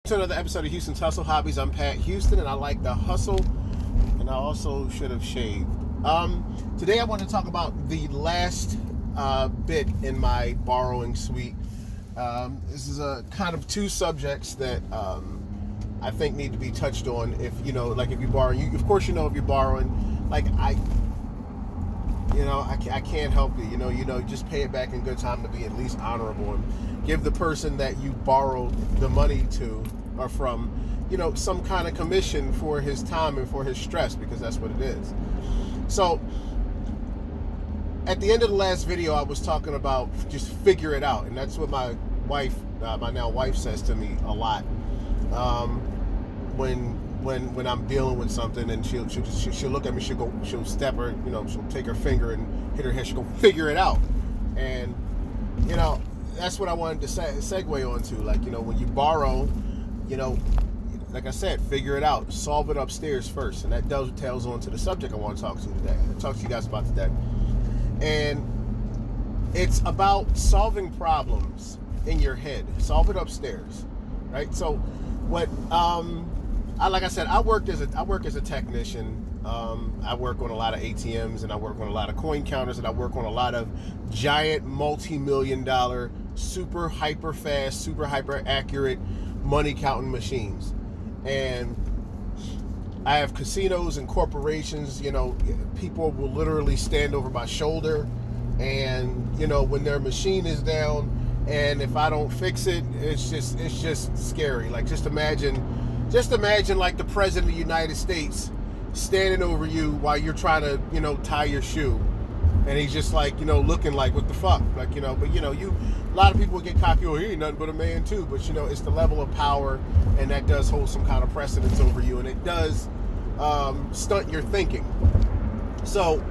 to another episode of Houston's Hustle Hobbies. I'm Pat Houston, and I like to hustle, and I also should have shaved. Today I want to talk about the last bit in my borrowing suite. This is a kind of two subjects that I think need to be touched on. If you know, like if you're borrowing, of course you know if you're borrowing. Like I can't help it. You know, just pay it back in good time to be at least honorable and give the person that you borrowed the money to or from, some kind of commission for his time and for his stress, because that's what it is. So at the end of the last video, I was talking about just figure it out, and that's what my wife, my now wife, says to me a lot. When I'm dealing with something, and she'll look at me, she'll step her, she'll take her finger and hit her head. She'll go, figure it out. And that's what I wanted to segue onto. Like, when you borrow, like I said, figure it out, solve it upstairs first. And that tails on to the subject I want to talk to you guys about today. And it's about solving problems in your head. Solve it upstairs, right? So what like I said, I work as a technician. I work on a lot of ATMs, and I work on a lot of coin counters, and I work on a lot of giant multi-million-dollar, super hyper fast, super hyper accurate money counting machines. And I have casinos and corporations. People will literally stand over my shoulder, and when their machine is down, and if I don't fix it, it's just scary. Like, just imagine like the president of the United States standing over you while you're trying to, tie your shoe. And he's just like, looking like, what the fuck? Like, but a lot of people get cocky, he ain't nothing but a man too. But, it's the level of power, and that does hold some kind of precedence over you. And it does stunt your thinking. So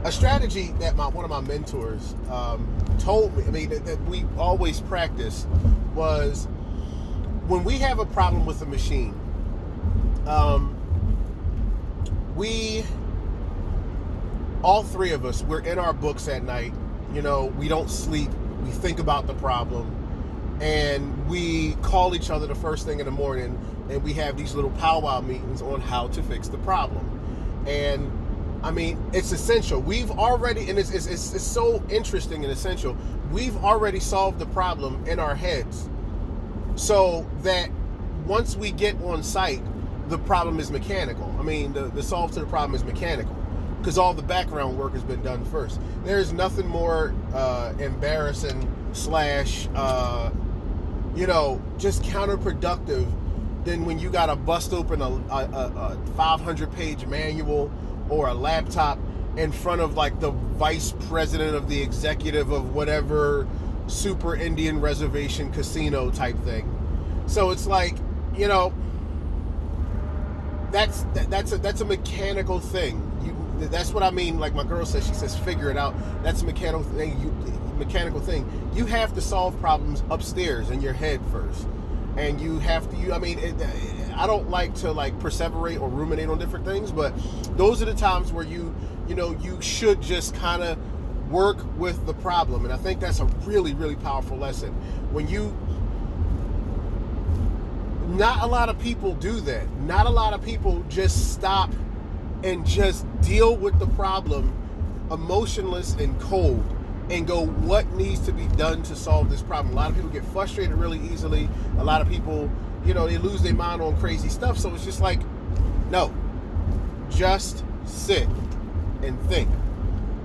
a strategy that one of my mentors told me, that we always practice, was when we have a problem with a machine, all three of us, we're in our books at night. We don't sleep. We think about the problem, and we call each other the first thing in the morning, and we have these little powwow meetings on how to fix the problem. And it's essential. We've already, and it's so interesting and essential. We've already solved the problem in our heads, so that once we get on site, the problem is mechanical. The solve to the problem is mechanical, because all the background work has been done first. There's nothing more embarrassing / just counterproductive than when you gotta bust open a 500-page manual or a laptop in front of like the vice president of the executive of whatever super Indian reservation casino type thing. So it's like, that's a mechanical thing. That's what I mean. Like my girl says, she says, figure it out. That's a mechanical thing. You have to solve problems upstairs in your head first, and you have to. I don't like to perseverate or ruminate on different things, but those are the times where you should just kind of work with the problem. And I think that's a really, really powerful lesson. Not a lot of people do that. Not a lot of people just stop and just deal with the problem emotionless and cold and go, what needs to be done to solve this problem? A lot of people get frustrated really easily. A lot of people, they lose their mind on crazy stuff. So it's just like, no, just sit and think.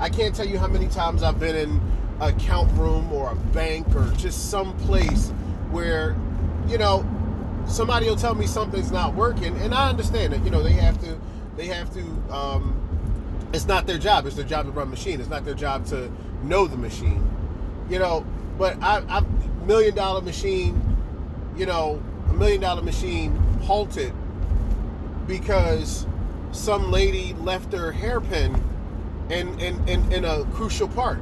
I can't tell you how many times I've been in an account room or a bank or just some place where, somebody will tell me something's not working, and I understand that, they have to, it's not their job. It's their job to run a machine. It's not their job to know the machine, but I $1 million machine, $1 million machine halted because some lady left her hairpin in a crucial part,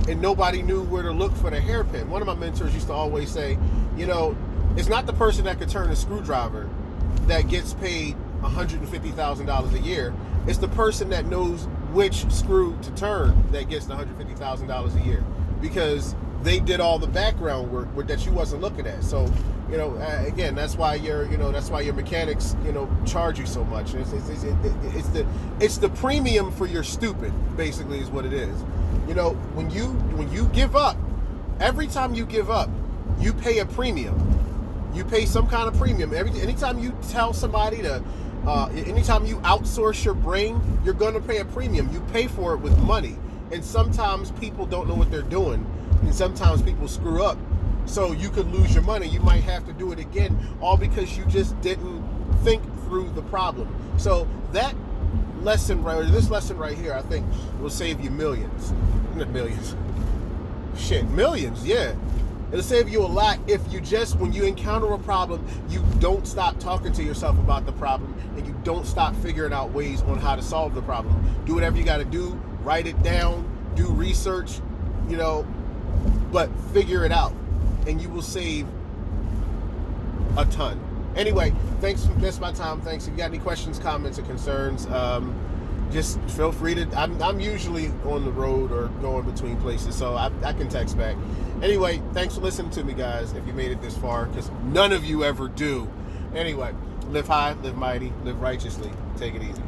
and nobody knew where to look for the hairpin. One of my mentors used to always say, it's not the person that could turn a screwdriver that gets paid $150,000 a year. It's the person that knows which screw to turn that gets the $150,000 a year, because they did all the background work that you wasn't looking at. So Again, that's why your mechanics, charge you so much. It's the premium for your stupid, basically, is what it is. When you give up, every time you give up, you pay a premium. You pay some kind of premium. Anytime you tell somebody to, anytime you outsource your brain, you're going to pay a premium. You pay for it with money. And sometimes people don't know what they're doing. And sometimes people screw up. So you could lose your money. You might have to do it again, all because you just didn't think through the problem. So this lesson right here, I think, will save you millions. Not millions. Shit, millions, yeah. It'll save you a lot if you when you encounter a problem, you don't stop talking to yourself about the problem, and you don't stop figuring out ways on how to solve the problem. Do whatever you got to do. Write it down. Do research, but figure it out. And you will save a ton. Anyway, thanks. That's my time. Thanks. If you got any questions, comments, or concerns, just feel free to. I'm usually on the road or going between places, so I can text back. Anyway, thanks for listening to me, guys. If you made it this far, because none of you ever do. Anyway, live high, live mighty, live righteously. Take it easy.